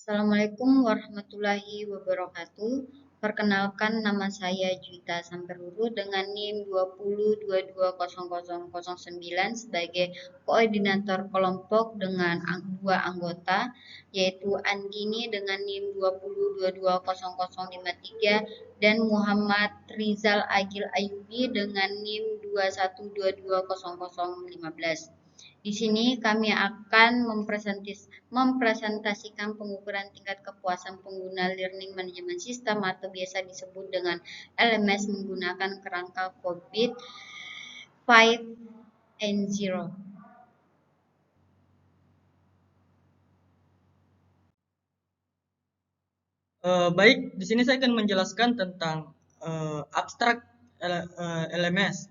Assalamualaikum warahmatullahi wabarakatuh. Perkenalkan nama saya Juwita Samperuru dengan NIM 20220009 sebagai koordinator kelompok dengan dua anggota yaitu Andini dengan NIM 20220053 dan Muhammad Rizal Agil Ayubi dengan NIM 21220015. Di sini kami akan mempresentasikan pengukuran tingkat kepuasan pengguna Learning Management System atau biasa disebut dengan LMS menggunakan kerangka COVID-5 Baik, di sini saya akan menjelaskan tentang abstrak LMS.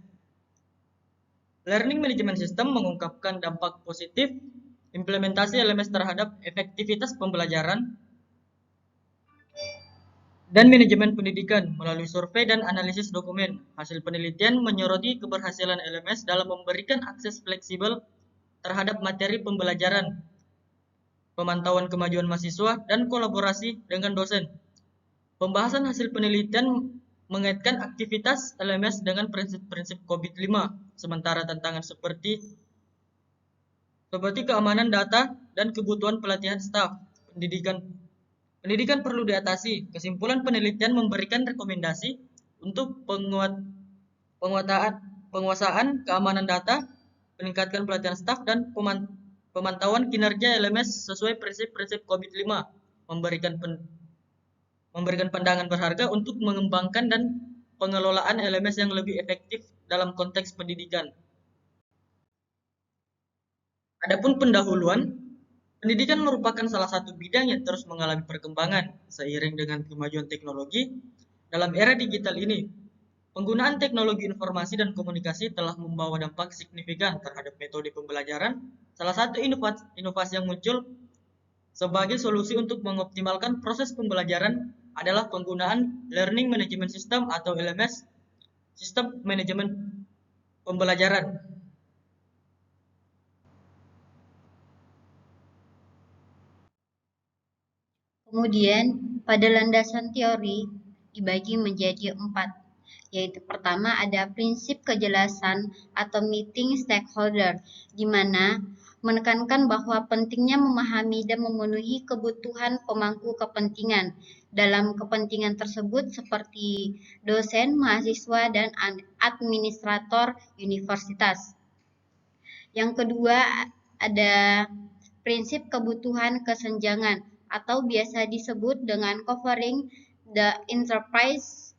Learning Management System mengungkapkan dampak positif implementasi LMS terhadap efektivitas pembelajaran dan manajemen pendidikan melalui survei dan analisis dokumen. Hasil penelitian menyoroti keberhasilan LMS dalam memberikan akses fleksibel terhadap materi pembelajaran, pemantauan kemajuan mahasiswa, dan kolaborasi dengan dosen. Pembahasan hasil penelitian mengaitkan aktivitas LMS dengan prinsip-prinsip COVID-5, sementara tantangan seperti keamanan data dan kebutuhan pelatihan staf. Pendidikan perlu diatasi. Kesimpulan penelitian memberikan rekomendasi untuk penguasaan keamanan data, meningkatkan pelatihan staf, dan pemantauan kinerja LMS sesuai prinsip-prinsip COVID-5, memberikan pandangan berharga untuk mengembangkan dan pengelolaan LMS yang lebih efektif dalam konteks pendidikan. Adapun pendahuluan, pendidikan merupakan salah satu bidang yang terus mengalami perkembangan seiring dengan kemajuan teknologi. Dalam era digital ini, penggunaan teknologi informasi dan komunikasi telah membawa dampak signifikan terhadap metode pembelajaran. Salah satu inovasi yang muncul sebagai solusi untuk mengoptimalkan proses pembelajaran adalah penggunaan Learning Management System atau LMS, sistem manajemen pembelajaran. Kemudian, pada landasan teori dibagi menjadi 4, yaitu pertama ada prinsip kejelasan atau meeting stakeholder, di mana menekankan bahwa pentingnya memahami dan memenuhi kebutuhan pemangku kepentingan. Dalam kepentingan tersebut seperti dosen, mahasiswa, dan administrator universitas. Yang kedua ada prinsip kebutuhan kesenjangan atau biasa disebut dengan covering the enterprise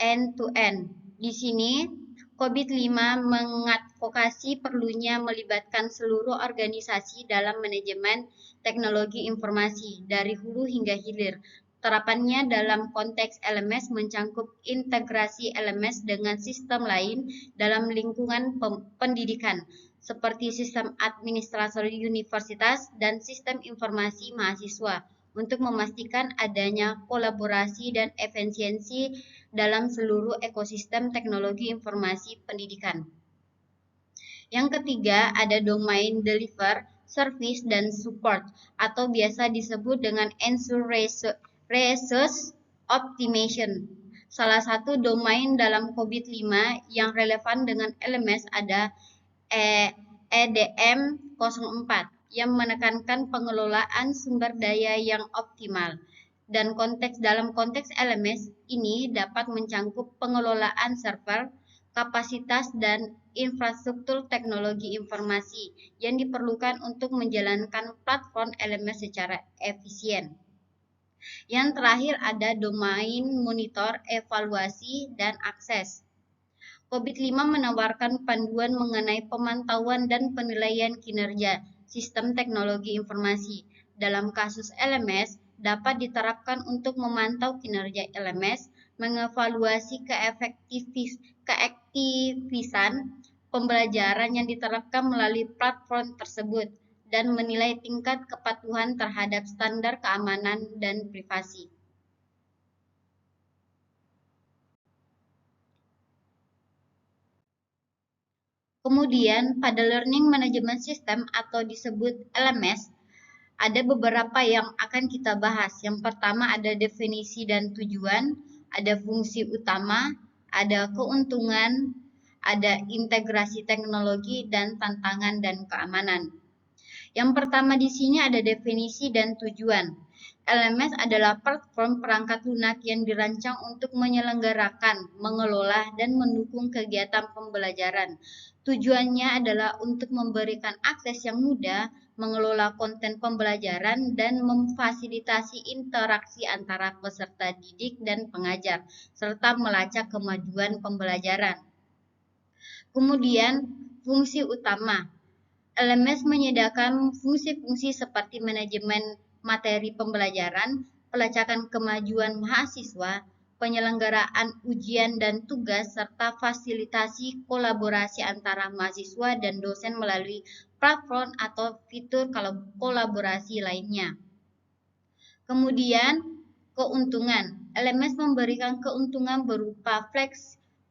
end-to-end. Di sini COVID-5 mengadvokasi perlunya melibatkan seluruh organisasi dalam manajemen teknologi informasi dari hulu hingga hilir. Terapannya dalam konteks LMS mencangkup integrasi LMS dengan sistem lain dalam lingkungan pendidikan, seperti sistem administrasi universitas dan sistem informasi mahasiswa, untuk memastikan adanya kolaborasi dan efisiensi dalam seluruh ekosistem teknologi informasi pendidikan. Yang ketiga, ada domain deliver, service, dan support, atau biasa disebut dengan ensure resource optimization. Salah satu domain dalam COVID-5 yang relevan dengan LMS ada EDM 04 yang menekankan pengelolaan sumber daya yang optimal. Dan dalam konteks LMS ini dapat mencangkup pengelolaan server, kapasitas, dan infrastruktur teknologi informasi yang diperlukan untuk menjalankan platform LMS secara efisien. Yang terakhir ada domain monitor, evaluasi, dan akses. COVID-5 menawarkan panduan mengenai pemantauan dan penilaian kinerja sistem teknologi informasi. Dalam kasus LMS, dapat diterapkan untuk memantau kinerja LMS, mengevaluasi keaktifan pembelajaran yang diterapkan melalui platform tersebut, dan menilai tingkat kepatuhan terhadap standar keamanan dan privasi. Kemudian, pada Learning Management System atau disebut LMS, Ada beberapa yang akan kita bahas. Yang pertama ada definisi dan tujuan, ada fungsi utama, ada keuntungan, ada integrasi teknologi, dan tantangan dan keamanan. Yang pertama di sini ada definisi dan tujuan. LMS adalah platform perangkat lunak yang dirancang untuk menyelenggarakan, mengelola, dan mendukung kegiatan pembelajaran. Tujuannya adalah untuk memberikan akses yang mudah, mengelola konten pembelajaran, dan memfasilitasi interaksi antara peserta didik dan pengajar, serta melacak kemajuan pembelajaran. Kemudian, fungsi utama. LMS menyediakan fungsi-fungsi seperti manajemen materi pembelajaran, pelacakan kemajuan mahasiswa, penyelenggaraan ujian dan tugas, serta fasilitasi kolaborasi antara mahasiswa dan dosen melalui platform atau fitur kolaborasi lainnya. Kemudian, keuntungan. LMS memberikan keuntungan berupa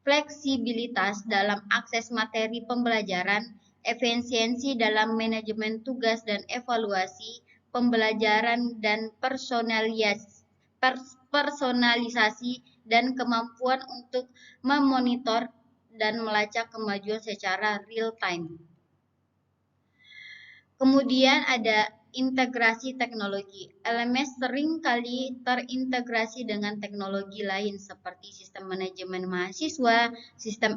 fleksibilitas dalam akses materi pembelajaran, efisiensi dalam manajemen tugas dan evaluasi pembelajaran, dan personalisasi dan kemampuan untuk memonitor dan melacak kemajuan secara real time. Kemudian ada integrasi teknologi. LMS sering kali terintegrasi dengan teknologi lain seperti sistem manajemen mahasiswa, sistem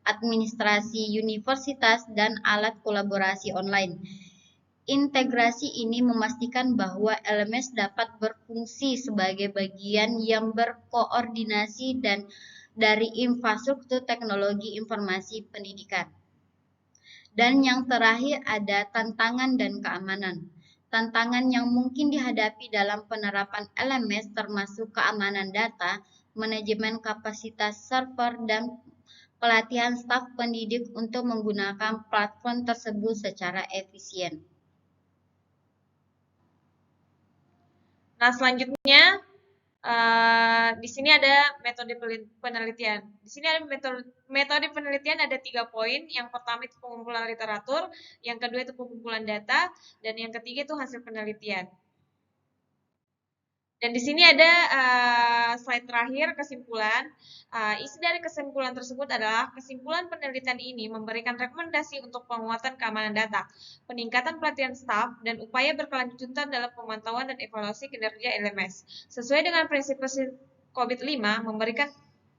administrasi universitas, dan alat kolaborasi online. Integrasi ini memastikan bahwa LMS dapat berfungsi sebagai bagian yang berkoordinasi dan dari infrastruktur teknologi informasi pendidikan. Dan yang terakhir ada tantangan dan keamanan. Tantangan yang mungkin dihadapi dalam penerapan LMS termasuk keamanan data, manajemen kapasitas server, dan pelatihan staf pendidik untuk menggunakan platform tersebut secara efisien. Nah, selanjutnya di sini ada metode penelitian. Di sini ada metode penelitian ada 3 poin. Yang pertama itu pengumpulan literatur, yang kedua itu pengumpulan data, dan yang ketiga itu hasil penelitian. Dan di sini ada slide terakhir kesimpulan. Isi dari kesimpulan tersebut adalah kesimpulan penelitian ini memberikan rekomendasi untuk penguatan keamanan data, peningkatan pelatihan staf, dan upaya berkelanjutan dalam pemantauan dan evaluasi kinerja LMS. Sesuai dengan prinsip-prinsip COVID-5, memberikan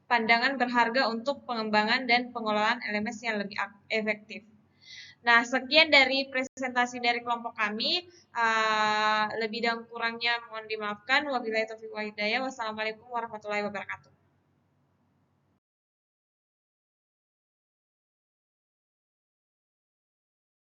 pandangan berharga untuk pengembangan dan pengelolaan LMS yang lebih efektif. Nah, sekian dari presentasi dari kelompok kami. Lebih dan kurangnya mohon dimaafkan. Wabillahi taufiq wal hidayah. Wassalamualaikum warahmatullahi wabarakatuh.